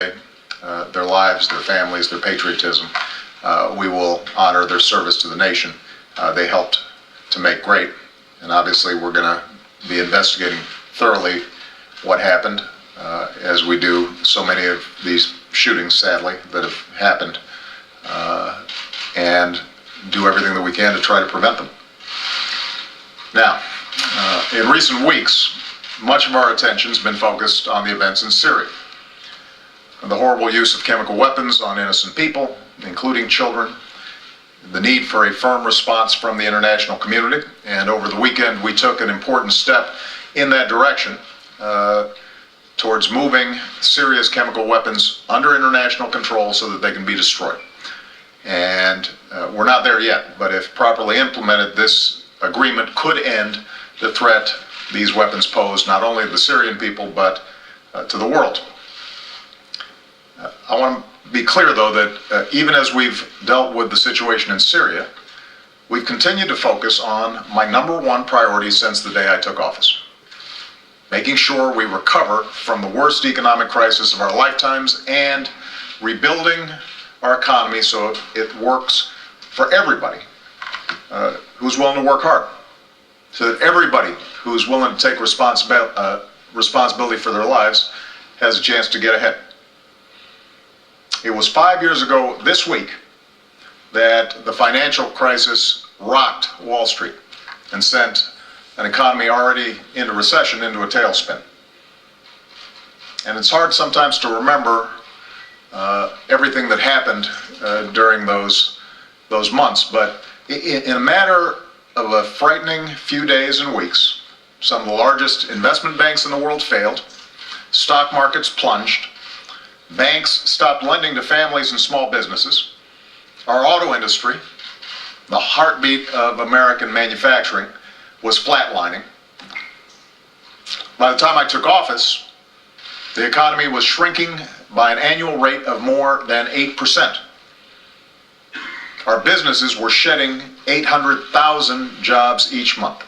their lives, their families, their patriotism. We will honor their service to the nation. They helped to make great, and obviously we're going to be investigating thoroughly what happened, as we do so many of these shootings, sadly, that have happened, and do everything that we can to try to prevent them. Now, in recent weeks, much of our attention has been focused on the events in Syria. The horrible use of chemical weapons on innocent people, including children, the need for a firm response from the international community, and over the weekend we took an important step in that direction towards moving Syria's chemical weapons under international control so that they can be destroyed. And we're not there yet, but if properly implemented, this agreement could end the threat these weapons pose not only to the Syrian people but to the world. I want to be clear, though, that even as we've dealt with the situation in Syria, we've continued to focus on my number one priority since the day I took office: making sure we recover from the worst economic crisis of our lifetimes and rebuilding our economy so it works for everybody who's willing to work hard, so that everybody who's willing to take responsibility for their lives has a chance to get ahead. It was 5 years ago this week that the financial crisis rocked Wall Street and sent an economy already into recession into a tailspin. And it's hard sometimes to remember everything that happened during those months, but in a matter of a frightening few days and weeks, some of the largest investment banks in the world failed, stock markets plunged, banks stopped lending to families and small businesses, our auto industry, the heartbeat of American manufacturing, was flatlining. By the time I took office, the economy was shrinking by an annual rate of more than 8%. Our businesses were shedding 800,000 jobs each month.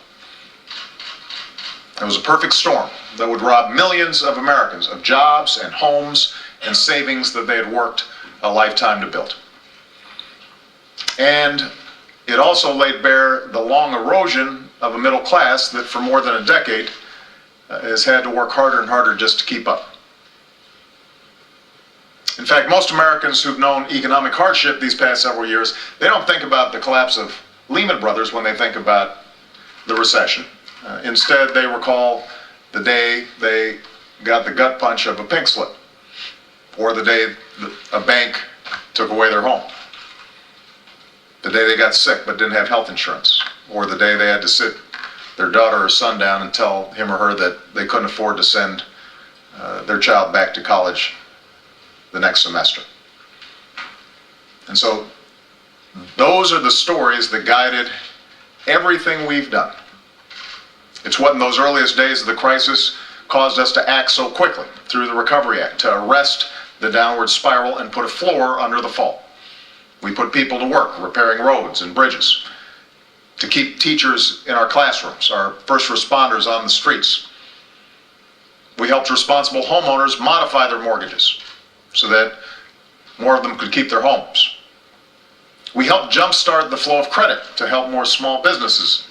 It was a perfect storm that would rob millions of Americans of jobs and homes and savings that they had worked a lifetime to build. And it also laid bare the long erosion of a middle class that for more than a decade has had to work harder and harder just to keep up. In fact, most Americans who've known economic hardship these past several years, they don't think about the collapse of Lehman Brothers when they think about the recession. Instead, they recall the day they got the gut punch of a pink slip, or the day a bank took away their home, the day they got sick but didn't have health insurance, or the day they had to sit their daughter or son down and tell him or her that they couldn't afford to send their child back to college the next semester. And so those are the stories that guided everything we've done. It's what in those earliest days of the crisis caused us to act so quickly through the Recovery Act to arrest the downward spiral and put a floor under the fall. We put people to work repairing roads and bridges, to keep teachers in our classrooms, our first responders on the streets. We helped responsible homeowners modify their mortgages so that more of them could keep their homes. We helped jumpstart the flow of credit to help more small businesses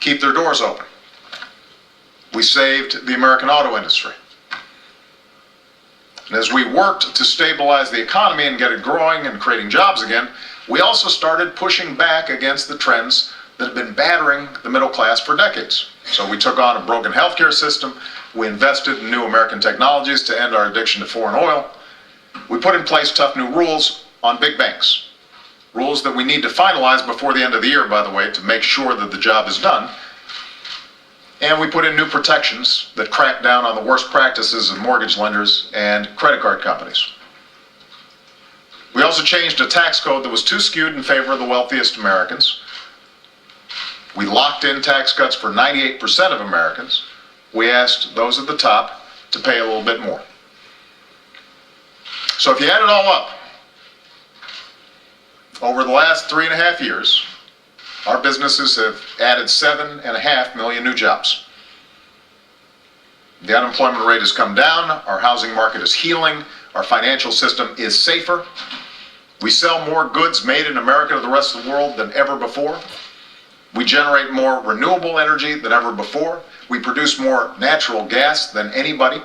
keep their doors open. We saved the American auto industry. And as we worked to stabilize the economy and get it growing and creating jobs again, we also started pushing back against the trends that have been battering the middle class for decades. So we took on a broken healthcare system. We invested in new American technologies to end our addiction to foreign oil. We put in place tough new rules on big banks. Rules that we need to finalize before the end of the year, by the way, to make sure that the job is done. And we put in new protections that crack down on the worst practices of mortgage lenders and credit card companies. We also changed a tax code that was too skewed in favor of the wealthiest Americans. We locked in tax cuts for 98% of Americans. We asked those at the top to pay a little bit more. So if you add it all up, over the last 3.5 years, our businesses have added 7.5 million new jobs. The unemployment rate has come down, our housing market is healing, Our financial system is safer. We sell more goods made in America to the rest of the world than ever before. We generate more renewable energy than ever before. We produce more natural gas than anybody.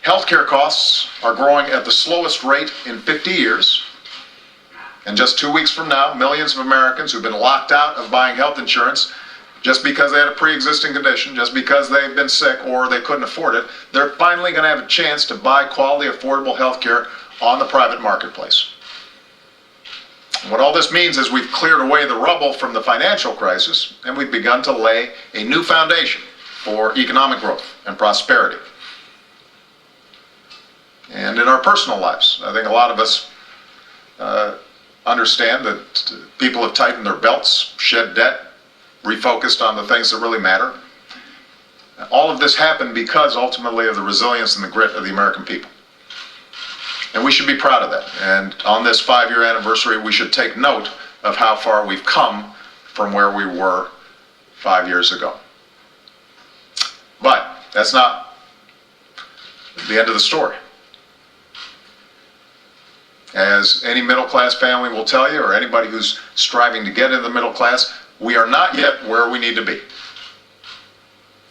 Healthcare costs are growing at the slowest rate in 50 years. And just 2 weeks from now, millions of Americans who've been locked out of buying health insurance just because they had a pre-existing condition, just because they've been sick or they couldn't afford it, they're finally going to have a chance to buy quality, affordable health care on the private marketplace. What all this means is we've cleared away the rubble from the financial crisis, and we've begun to lay a new foundation for economic growth and prosperity. And in our personal lives, I think a lot of us understand that people have tightened their belts, shed debt, refocused on the things that really matter. All of this happened because ultimately of the resilience and the grit of the American people. And we should be proud of that. And on this 5-year anniversary, we should take note of how far we've come from where we were 5 years ago. But that's not the end of the story. As any middle-class family will tell you, or anybody who's striving to get into the middle class, we are not yet where we need to be.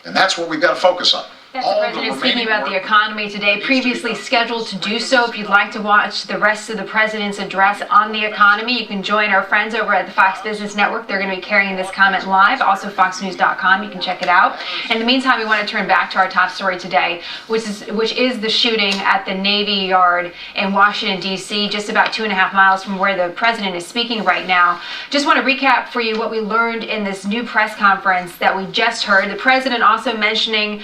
And that's what we've got to focus on. That's the president speaking about the economy today, previously scheduled to do so. If you'd like to watch the rest of the president's address on the economy, you can join our friends over at the Fox Business Network. They're going to be carrying this comment live. Also, foxnews.com. You can check it out. In the meantime, we want to turn back to our top story today, which is the shooting at the Navy Yard in Washington, D.C., just about 2.5 miles from where the president is speaking right now. Just want to recap for you what we learned in this new press conference that we just heard. The president also mentioning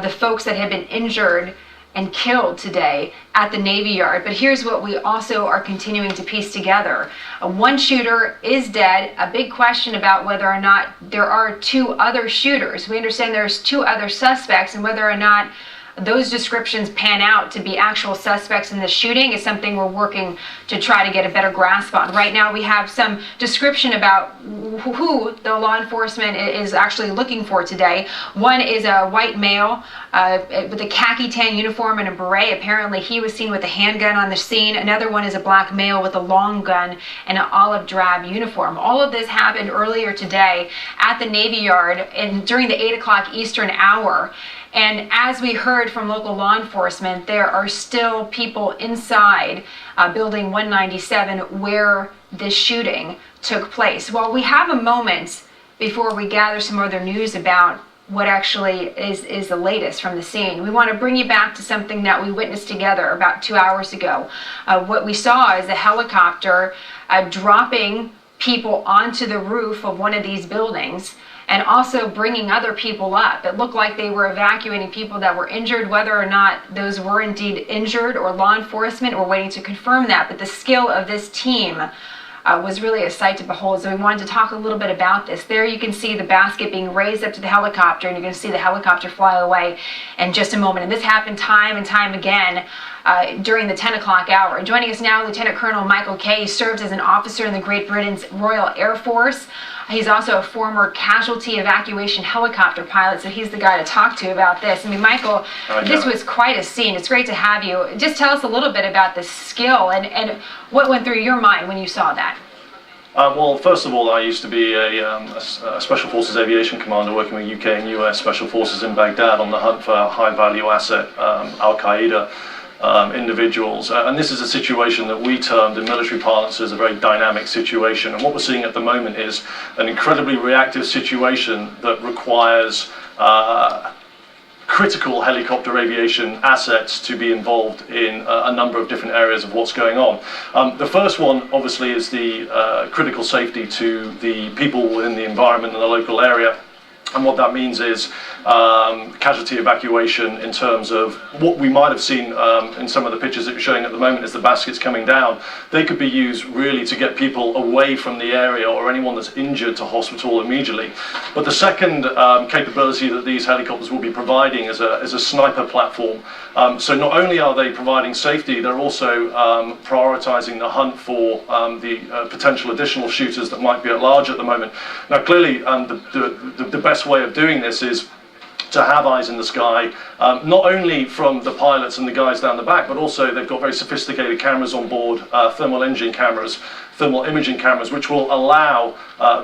the folks that had been injured and killed today at the Navy Yard. But here's what we also are continuing to piece together. One shooter is dead. A big question about whether or not there are 2 other shooters. We understand there's 2 other suspects, and whether or not those descriptions pan out to be actual suspects in the shooting is something we're working to try to get a better grasp on. Right now we have some description about who the law enforcement is actually looking for today. One is a white male with a khaki tan uniform and a beret. Apparently he was seen with a handgun on the scene. Another one is a black male with a long gun and an olive drab uniform. All of this happened earlier today at the Navy Yard and during the 8 o'clock Eastern hour. And as we heard from local law enforcement, there are still people inside Building 197 where this shooting took place. Well, we have a moment before we gather some other news about what actually is the latest from the scene. We want to bring you back to something that we witnessed together about 2 hours ago. What we saw is a helicopter dropping people onto the roof of one of these buildings, and also bringing other people up. It looked like they were evacuating people that were injured. Whether or not those were indeed injured or law enforcement, we're waiting to confirm that. But the skill of this team was really a sight to behold. So we wanted to talk a little bit about this. There you can see the basket being raised up to the helicopter, and you're going to see the helicopter fly away in just a moment. And this happened time and time again during the 10 o'clock hour. Joining us now, Lieutenant Colonel Michael Kay. He served as an officer in the Great Britain's Royal Air Force. He's also a former casualty evacuation helicopter pilot, so he's the guy to talk to about this. I mean, Michael, this was quite a scene. It's great to have you. Just tell us a little bit about the skill and what went through your mind when you saw that. Well, first of all, I used to be a Special Forces aviation commander working with UK and US Special Forces in Baghdad on the hunt for high-value asset Al-Qaeda individuals. And this is a situation that we termed in military parlance as a very dynamic situation. And what we're seeing at the moment is an incredibly reactive situation that requires critical helicopter aviation assets to be involved in a number of different areas of what's going on. The first one, obviously, is the critical safety to the people within the environment in the local area. And what that means is casualty evacuation in terms of what we might have seen in some of the pictures that you're showing at the moment as the baskets coming down. They could be used really to get people away from the area or anyone that's injured to hospital immediately. But the second capability that these helicopters will be providing is a sniper platform. So not only are they providing safety, they're also prioritizing the hunt for the potential additional shooters that might be at large at the moment. Now clearly the best way of doing this is to have eyes in the sky, not only from the pilots and the guys down the back, but also they've got very sophisticated cameras on board, thermal imaging cameras, which will allow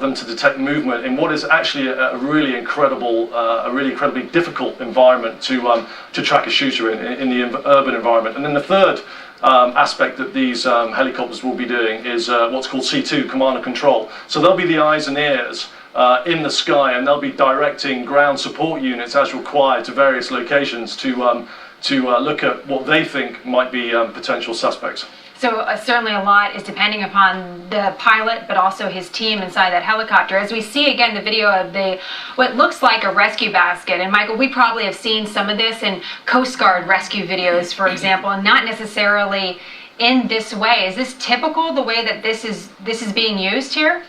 them to detect movement in what is actually a really incredibly difficult environment to track a shooter in the urban environment. And then the third aspect that these helicopters will be doing is what's called C2, command and control. So they'll be the eyes and ears in the sky, and they'll be directing ground support units as required to various locations to look at what they think might be potential suspects. So certainly a lot is depending upon the pilot, but also his team inside that helicopter. As we see again the video of what looks like a rescue basket, and Michael, we probably have seen some of this in Coast Guard rescue videos, for example, and not necessarily in this way. Is this typical, the way that this is being used here?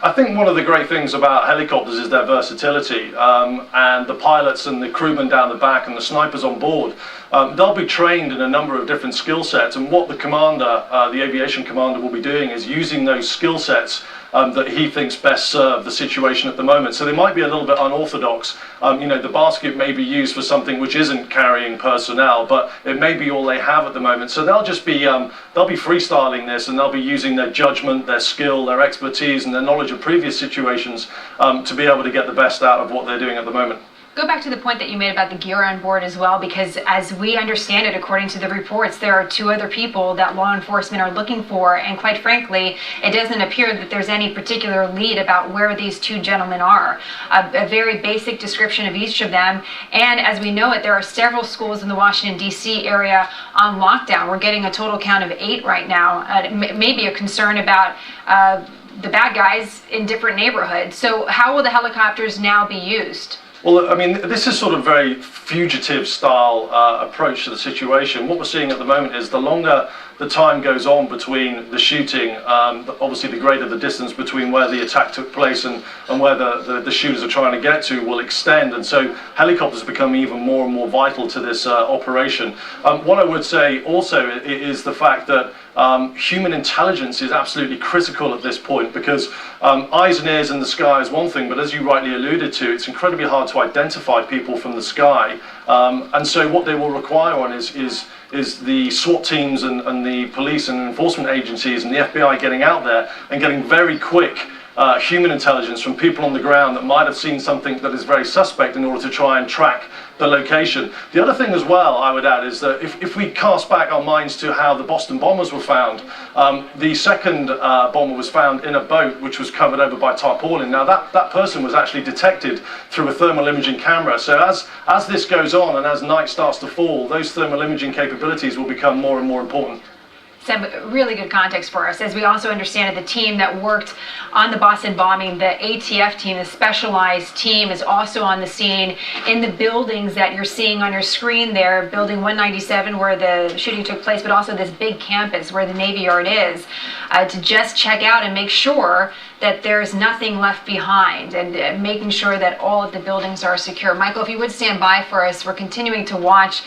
I think one of the great things about helicopters is their versatility, and the pilots and the crewmen down the back and the snipers on board, they'll be trained in a number of different skill sets, and what the commander, the aviation commander, will be doing is using those skill sets that he thinks best serve the situation at the moment. So they might be a little bit unorthodox. The basket may be used for something which isn't carrying personnel, but it may be all they have at the moment. So they'll just be freestyling this, and they'll be using their judgment, their skill, their expertise, and their knowledge of previous situations to be able to get the best out of what they're doing at the moment. Go back to the point that you made about the gear on board as well, because as we understand it, according to the reports, there are 2 other people that law enforcement are looking for, and quite frankly, it doesn't appear that there's any particular lead about where these 2 gentlemen are. A very basic description of each of them, and as we know it, there are several schools in the Washington, D.C. area on lockdown. We're getting a total count of 8 right now. Maybe a concern about the bad guys in different neighborhoods. So how will the helicopters now be used? Well, I mean, this is sort of very fugitive style approach to the situation. What we're seeing at the moment is the longer the time goes on between the shooting, obviously the greater the distance between where the attack took place and where the shooters are trying to get to will extend, and so helicopters become even more and more vital to this operation. What I would say also is the fact that human intelligence is absolutely critical at this point, because eyes and ears in the sky is one thing, but as you rightly alluded to, it's incredibly hard to identify people from the sky, and so what they will require on is the SWAT teams and the police and enforcement agencies and the FBI getting out there and getting very quick human intelligence from people on the ground that might have seen something that is very suspect in order to try and track the location. The other thing as well, I would add, is that if we cast back our minds to how the Boston bombers were found, the second bomber was found in a boat which was covered over by tarpaulin. Now that person was actually detected through a thermal imaging camera. So as this goes on and as night starts to fall, those thermal imaging capabilities will become more and more important. Some really good context for us, as we also understand it, the team that worked on the Boston bombing, the ATF team, the specialized team, is also on the scene in the buildings that you're seeing on your screen there, building 197 where the shooting took place, but also this big campus where the Navy Yard is, to just check out and make sure that there's nothing left behind, and making sure that all of the buildings are secure. Michael, if you would stand by for us, we're continuing to watch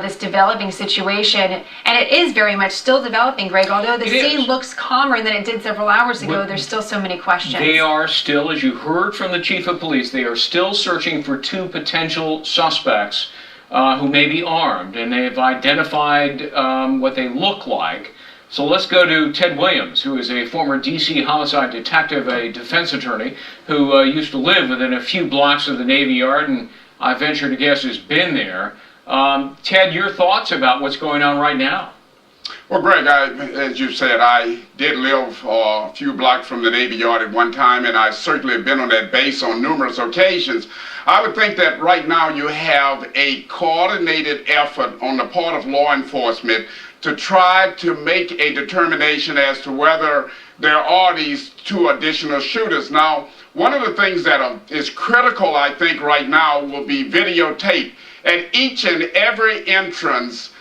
this developing situation, and it is very much still developing, Greg. Although the scene looks calmer than it did several hours ago, there's still so many questions. They are still, as you heard from the chief of police, they are still searching for 2 potential suspects who may be armed, and they have identified what they look like. So let's go to Ted Williams, who is a former D.C. homicide detective, a defense attorney, who used to live within a few blocks of the Navy Yard, and I venture to guess has been there. Ted, your thoughts about what's going on right now? Well, Greg, as you said, I did live a few blocks from the Navy Yard at one time, and I certainly have been on that base on numerous occasions. I would think that right now you have a coordinated effort on the part of law enforcement to try to make a determination as to whether there are these 2 additional shooters. Now, one of the things that is critical, I think, right now will be videotape. At each and every entrance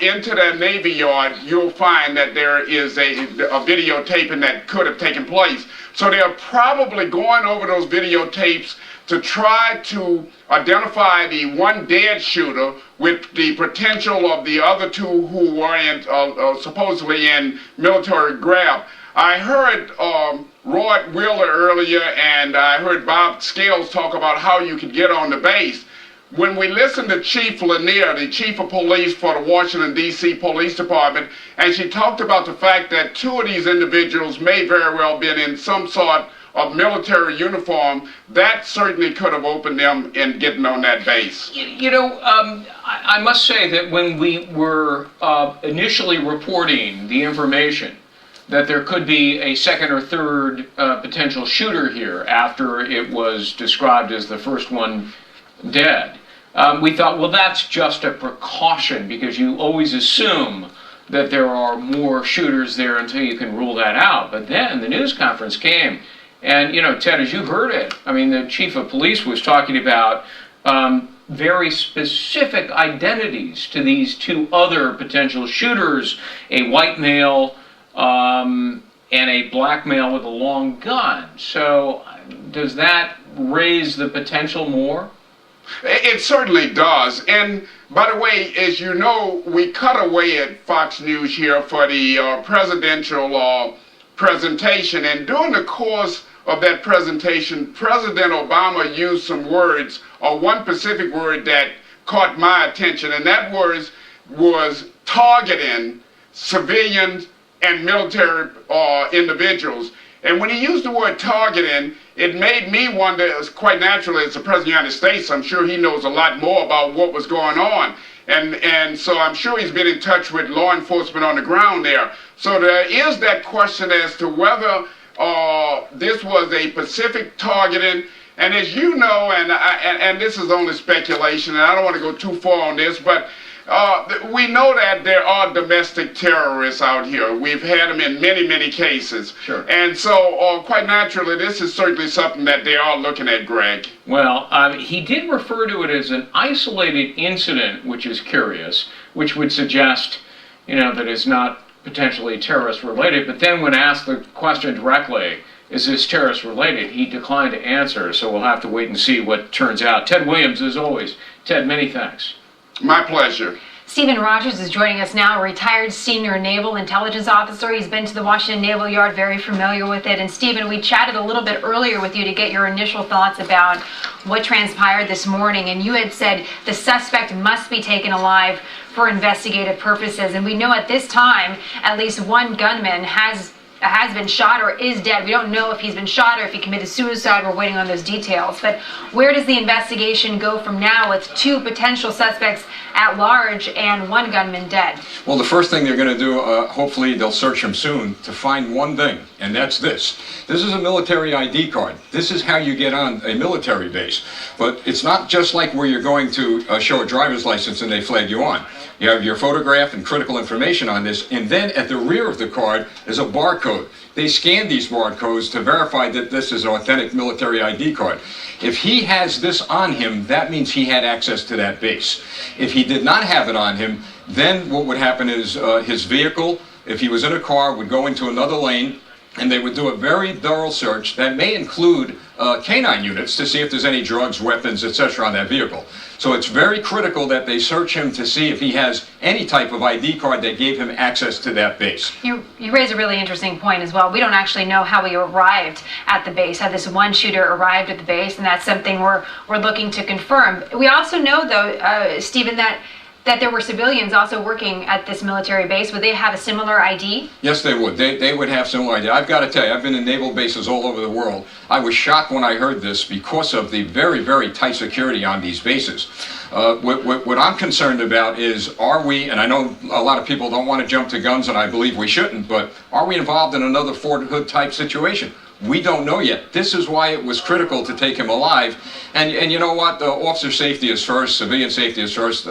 into the Navy Yard, you'll find that there is a videotaping that could have taken place. So they're probably going over those videotapes to try to identify the one dead shooter with the potential of the other 2 who were supposedly in military grab. I heard Rod Wheeler earlier, and I heard Bob Scales talk about how you could get on the base. when we listened to Chief Lanier, the chief of police for the Washington, D.C. Police Department, and she talked about the fact that two of these individuals may very well been in some sort of military uniform, that certainly could have opened them in getting on that base. I must say that when we were initially reporting the information that there could be a second or third potential shooter here after it was described as the first one dead, we thought, well, that's just a precaution because you always assume that there are more shooters there until you can rule that out. But then the news conference came, and, Ted, as you heard it, I mean, the chief of police was talking about very specific identities to these two other potential shooters, a white male and a black male with a long gun. So does that raise the potential more? It certainly does. And by the way, as you know, we cut away at Fox News here for the presidential presentation. And during the course of that presentation, President Obama used some words, or one specific word that caught my attention, and that was targeting civilians and military individuals. And when he used the word targeting, it made me wonder, quite naturally, as the President of the United States, I'm sure he knows a lot more about what was going on. And so I'm sure he's been in touch with law enforcement on the ground there. So there is that question as to whether this was a specific targeting. And as you know, and this is only speculation, and I don't want to go too far on this, but we know that there are domestic terrorists out here. We've had them in many, many cases. Sure. And so, quite naturally, this is certainly something that they are looking at, Greg. Well, he did refer to it as an isolated incident, which is curious, which would suggest, that it's not potentially terrorist related. But then when asked the question directly, is this terrorist related, he declined to answer. So we'll have to wait and see what turns out. Ted Williams, as always. Ted, many thanks. My pleasure. Stephen Rogers is joining us now, a retired senior naval intelligence officer. He's been to the Washington Naval Yard, very familiar with it. And Stephen, we chatted a little bit earlier with you to get your initial thoughts about what transpired this morning. And you had said the suspect must be taken alive for investigative purposes. And we know at this time, at least one gunman has been shot or is dead. We don't know if he's been shot or if he committed suicide. We're waiting on those details. But where does the investigation go from now with two potential suspects at large and one gunman dead? Well, the first thing they're going to do, hopefully they'll search him soon, to find one thing, and that's this. This is a military ID card. This is how you get on a military base. But it's not just like where you're going to show a driver's license and they flag you on. You have your photograph and critical information on this, and then at the rear of the card is a barcode. They scan these barcodes to verify that this is an authentic military ID card. If he has this on him, that means he had access to that base. If he did not have it on him, then what would happen is his vehicle, if he was in a car, would go into another lane, and they would do a very thorough search that may include canine units to see if there's any drugs, weapons, etc. on that vehicle. So it's very critical that they search him to see if he has any type of ID card that gave him access to that base. You raise a really interesting point as well. We don't actually know how he arrived at the base, how this one shooter arrived at the base, and that's something we're looking to confirm. We also know, though, Stephen, that there were civilians also working at this military base. Would they have a similar ID? Yes, they would. They would have similar ID. I've got to tell you, I've been in naval bases all over the world. I was shocked when I heard this because of the very, very tight security on these bases. What I'm concerned about is, are we, and I know a lot of people don't want to jump to guns, and I believe we shouldn't, but are we involved in another Fort Hood type situation? We don't know yet. This is why it was critical to take him alive. And you know what? The officer safety is first, civilian safety is first.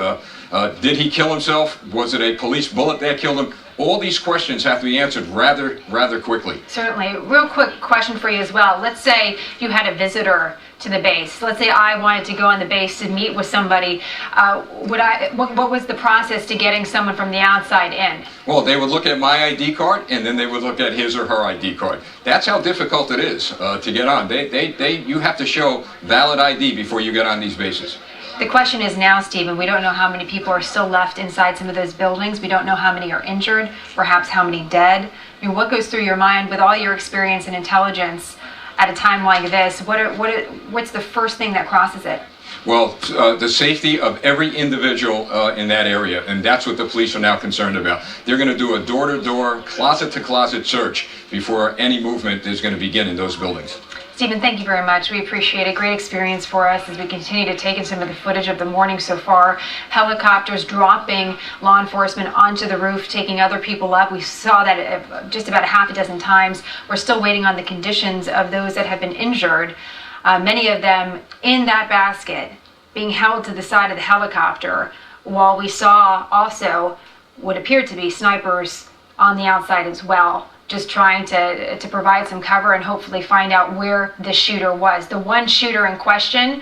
Did he kill himself? Was it a police bullet that killed him? All these questions have to be answered rather quickly. Certainly. Real quick question for you as well. Let's say you had a visitor to the base. Let's say I wanted to go on the base to meet with somebody. What was the process to getting someone from the outside in? Well, they would look at my ID card, and then they would look at his or her ID card. That's how difficult it is to get on. You have to show valid ID before you get on these bases. The question is now, Stephen, we don't know how many people are still left inside some of those buildings. We don't know how many are injured, perhaps how many dead. I mean, what goes through your mind with all your experience and intelligence at a time like this? What's the first thing that crosses it? Well, the safety of every individual in that area, and that's what the police are now concerned about. They're going to do a door-to-door, closet-to-closet search before any movement is going to begin in those buildings. Stephen, thank you very much. We appreciate it. Great experience for us as we continue to take in some of the footage of the morning so far. Helicopters dropping law enforcement onto the roof, taking other people up. We saw that just about a half a dozen times. We're still waiting on the conditions of those that have been injured. Many of them in that basket being held to the side of the helicopter, while we saw also what appeared to be snipers on the outside as well, just trying to provide some cover and hopefully find out where the shooter was. The one shooter in question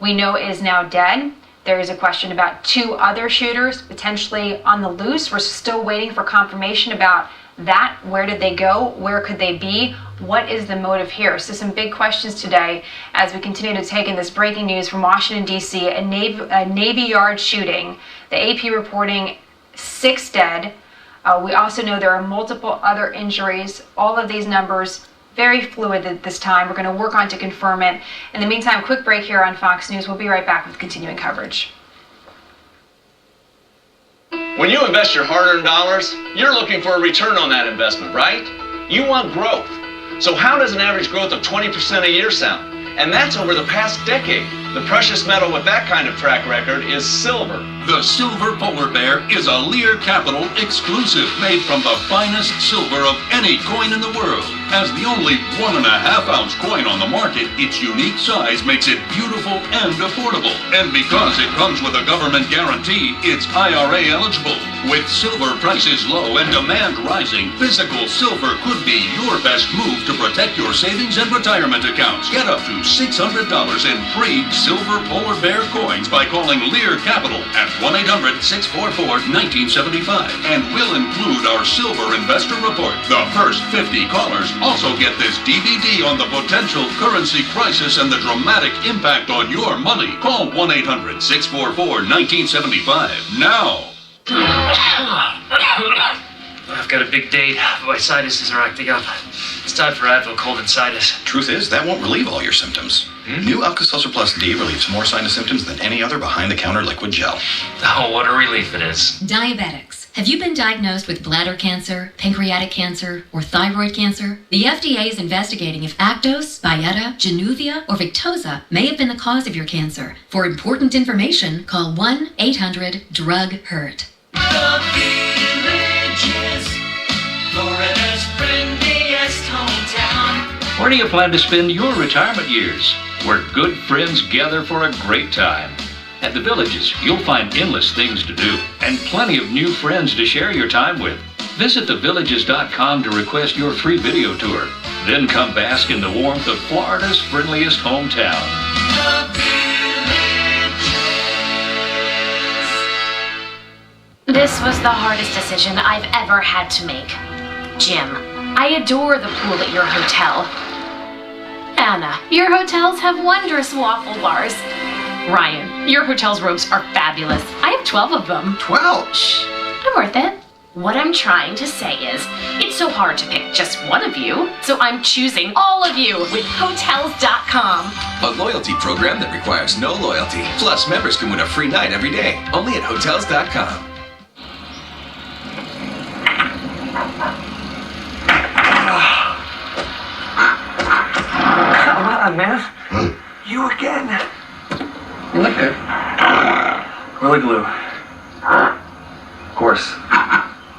we know is now dead. There is a question about 2 other shooters potentially on the loose. We're still waiting for confirmation about that. Where did they go? Where could they be? What is the motive here? So some big questions today as we continue to take in this breaking news from Washington, D.C., a Navy Yard shooting. The AP reporting 6 dead. We also know there are multiple other injuries. All of these numbers very fluid at this time. We're going to work on to confirm it. In the meantime, quick break here on Fox News. We'll be right back with continuing coverage. When you invest your hard-earned dollars, you're looking for a return on that investment, right? You want growth. So how does an average growth of 20% a year sound? And that's over the past decade. The precious metal with that kind of track record is silver. The Silver Polar Bear is a Lear Capital exclusive made from the finest silver of any coin in the world. As the only 1.5-ounce coin on the market, its unique size makes it beautiful and affordable. And because it comes with a government guarantee, it's IRA eligible. With silver prices low and demand rising, physical silver could be your best move to protect your savings and retirement accounts. Get up to $600 in free Silver Polar Bear coins by calling Lear Capital at 1-800-644-1975. And we'll include our Silver Investor Report. The first 50 callers also get this DVD on the potential currency crisis and the dramatic impact on your money. Call 1-800-644-1975 now. I've got a big date, but my sinuses are acting up. It's time for Advil Cold and Sinus. Truth is, that won't relieve all your symptoms. New Alka-Seltzer Plus D relieves more sinus symptoms than any other behind-the-counter liquid gel. Oh, what a relief it is. Diabetics. Have you been diagnosed with bladder cancer, pancreatic cancer, or thyroid cancer? The FDA is investigating if Actos, Byetta, Januvia, or Victoza may have been the cause of your cancer. For important information, call 1-800-DRUG-HURT. The Villages, Florida's friendliest hometown. Where do you plan to spend your retirement years? Where good friends gather for a great time. At the Villages, you'll find endless things to do and plenty of new friends to share your time with. Visit thevillages.com to request your free video tour. Then come bask in the warmth of Florida's friendliest hometown. The Villages. This was the hardest decision I've ever had to make. Jim, I adore the pool at your hotel. Anna, your hotels have wondrous waffle bars. Ryan, your hotel's robes are fabulous. I have 12 of them. 12? Shh, I'm worth it. What I'm trying to say is, it's so hard to pick just one of you, so I'm choosing all of you with Hotels.com. A loyalty program that requires no loyalty. Plus, members can win a free night every day, only at Hotels.com. Come on, man. You again. You like it? Gorilla Glue. Of course.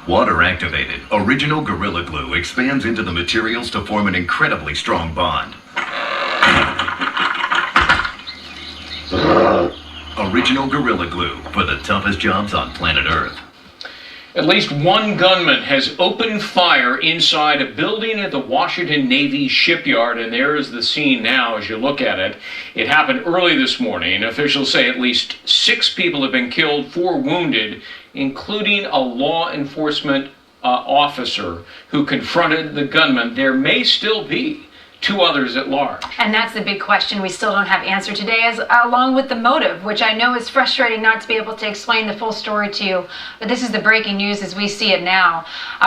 Water activated, original Gorilla Glue expands into the materials to form an incredibly strong bond. Original Gorilla Glue for the toughest jobs on planet Earth. At least one gunman has opened fire inside a building at the Washington Navy shipyard, and there is the scene now as you look at it. It happened early this morning. Officials say at least 6 people have been killed, 4 wounded, including a law enforcement officer who confronted the gunman. There may still be two others at large? And that's the big question we still don't have answer today, as along with the motive, which I know is frustrating not to be able to explain the full story to you. But this is the breaking news as we see it now.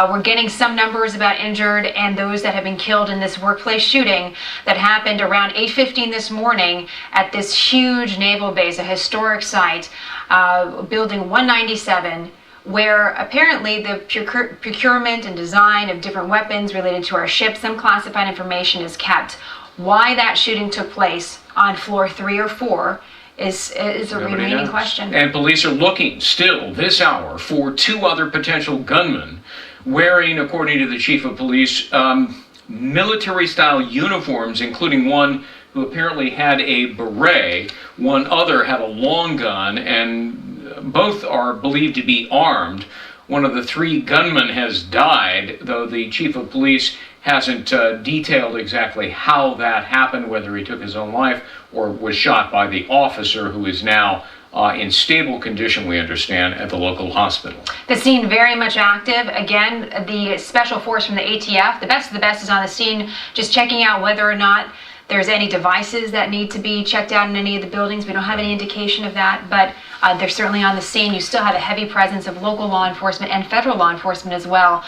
We're getting some numbers about injured and those that have been killed in this workplace shooting that happened around 8:15 this morning at this huge naval base, a historic site, building 197. Where apparently the procurement and design of different weapons related to our ships, some classified information is kept. Why that shooting took place on floor 3 or 4 is a remaining question. And police are looking still this hour for two other potential gunmen wearing, according to the chief of police, military-style uniforms, including one who apparently had a beret. One other had a long gun, and both are believed to be armed. One of the three gunmen has died, though the chief of police hasn't detailed exactly how that happened, whether he took his own life or was shot by the officer, who is now in stable condition, we understand, at the local hospital. The scene very much active. Again, the special force from the ATF, the best of the best, is on the scene, just checking out whether or not there's any devices that need to be checked out in any of the buildings. We don't have any indication of that, but they're certainly on the scene. You still have a heavy presence of local law enforcement and federal law enforcement as well.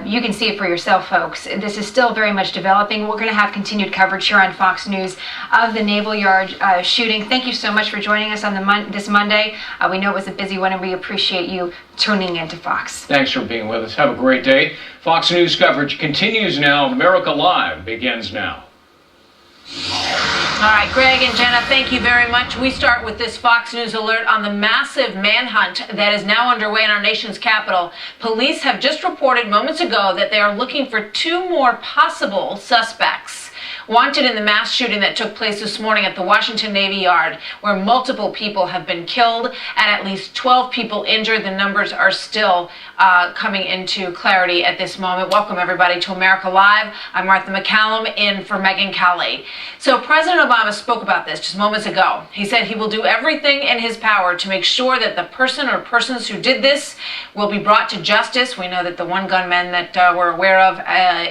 You can see it for yourself, folks. This is still very much developing. We're going to have continued coverage here on Fox News of the Naval Yard shooting. Thank you so much for joining us on this Monday. We know it was a busy one, and we appreciate you tuning into Fox. Thanks for being with us. Have a great day. Fox News coverage continues now. America Live begins now. All right, Greg and Jenna, thank you very much. We start with this Fox News alert on the massive manhunt that is now underway in our nation's capital. Police have just reported moments ago that they are looking for 2 more possible suspects wanted in the mass shooting that took place this morning at the Washington Navy Yard, where multiple people have been killed and at least 12 people injured. The numbers are still coming into clarity at this moment. Welcome, everybody, to America Live. I'm Martha McCallum, in for Megyn Kelly. So President Obama spoke about this just moments ago. He said he will do everything in his power to make sure that the person or persons who did this will be brought to justice. We know that the one gunman that we're aware of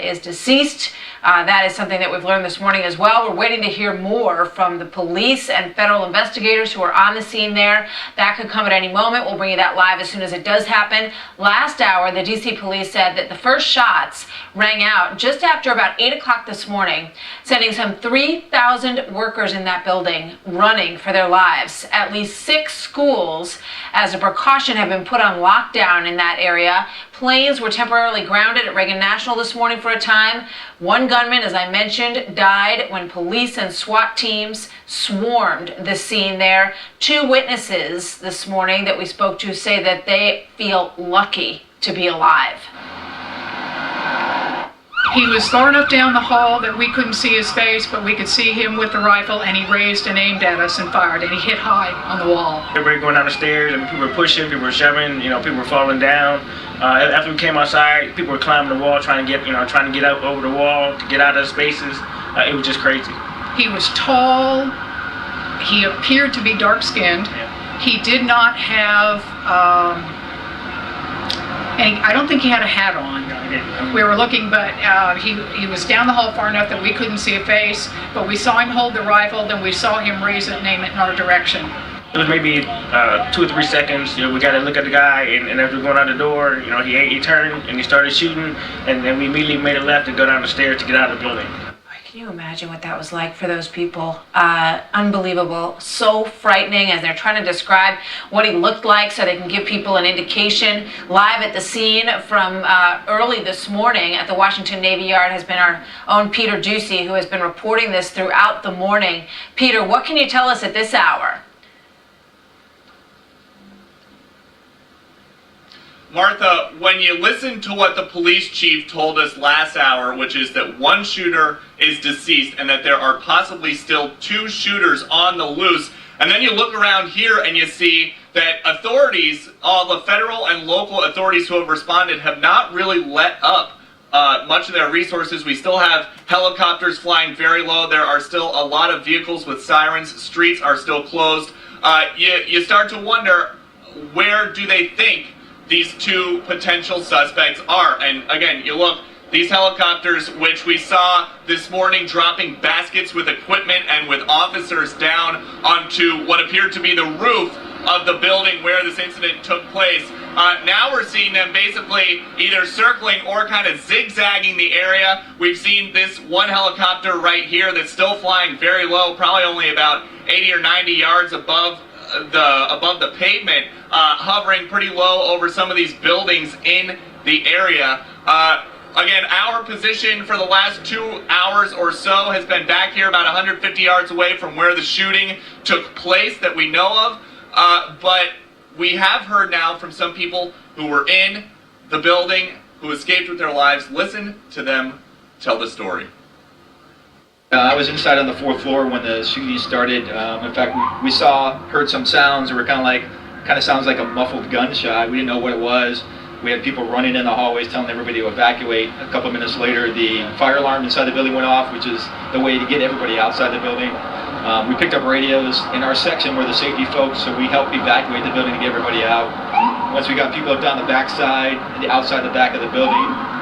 is deceased. That is something that we've learned this morning as well. We're waiting to hear more from the police and federal investigators who are on the scene there. That could come at any moment. We'll bring you that live as soon as it does happen. Last hour, the D.C. police said that the first shots rang out just after about 8 o'clock this morning, sending some 3,000 workers in that building running for their lives. At least 6 schools, as a precaution, have been put on lockdown in that area. Planes were temporarily grounded at Reagan National this morning for a time. One gunman, as I mentioned, died when police and SWAT teams swarmed the scene there. 2 witnesses this morning that we spoke to say that they feel lucky to be alive. He was far enough down the hall that we couldn't see his face, but we could see him with the rifle, and he raised and aimed at us and fired, and he hit high on the wall. Everybody going down the stairs, and people were pushing, people were shoving, people were falling down. After we came outside, people were climbing the wall, trying to get out over the wall, to get out of the spaces. It was just crazy. He was tall. He appeared to be dark-skinned. Yeah. He did not have, I don't think he had a hat on. No, he didn't. We were looking, but he was down the hall far enough that we couldn't see a face, but we saw him hold the rifle, then we saw him raise it and aim it in our direction. It was maybe 2 or 3 seconds. We got to look at the guy, and as we were going out the door, he turned and he started shooting, and then we immediately made a left and go down the stairs to get out of the building. Can you imagine what that was like for those people? Unbelievable. So frightening as they're trying to describe what he looked like so they can give people an indication. Live at the scene from early this morning at the Washington Navy Yard has been our own Peter Ducey, who has been reporting this throughout the morning. Peter, what can you tell us at this hour? Martha, when you listen to what the police chief told us last hour, which is that one shooter is deceased and that there are possibly still 2 shooters on the loose, and then you look around here and you see that authorities, all the federal and local authorities who have responded, have not really let up much of their resources. We still have helicopters flying very low. There are still a lot of vehicles with sirens. Streets are still closed. You start to wonder, where do they think these 2 potential suspects are? And again, you look, These helicopters, which we saw this morning dropping baskets with equipment and with officers down onto what appeared to be the roof of the building where this incident took place. Now we're seeing them basically either circling or kind of zigzagging the area. We've seen this one helicopter right here that's still flying very low, probably only about 80 or 90 yards above the pavement, hovering pretty low over some of these buildings in the area. Again, our position for the last 2 hours or so has been back here about 150 yards away from where the shooting took place that we know of. But we have heard now from some people who were in the building, who escaped with their lives. Listen to them tell the story. I was inside on the 4th floor when the shooting started. In fact, we heard some sounds that were kind of sounds like a muffled gunshot. We didn't know what it was. We had people running in the hallways telling everybody to evacuate. A couple of minutes later, the fire alarm inside the building went off, which is the way to get everybody outside the building. We picked up radios in our section where the safety folks, so we helped evacuate the building to get everybody out. Once we got people up down the back side and outside the back of the building,